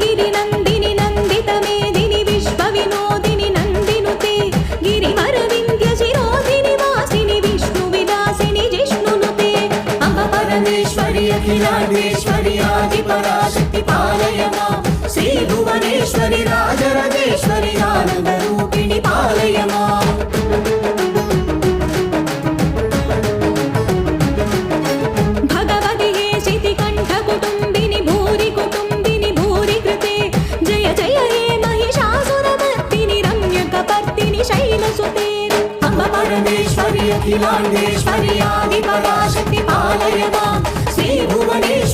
गिरिनन्दिनि नन्दितमेदिनि विश्वविनोदिनि नन्दिनुते गिरिवरविन्द्यशिरोधिनि वासिनि विष्णुविलासिनि जिष्णुनुते अम्ब परमेश्वरि अखिलाण्डेश्वरि आदिपराशक्ति पालय मां श्रीभुवनेश्वरि राजराजेश्वरि आनन्दरूपिणि पालय माम् कुटुम्बिनि भूरि कुटुम्बिनि भूरि कृते जय जय हे महिषासुरमर्दिनि रम्यकपर्दिनि शैलसुते अम्ब परमेश्वरि अखिलाण्डेश्वरि आदिपराशक्ति पालय मां श्रीभुवनेश्वरि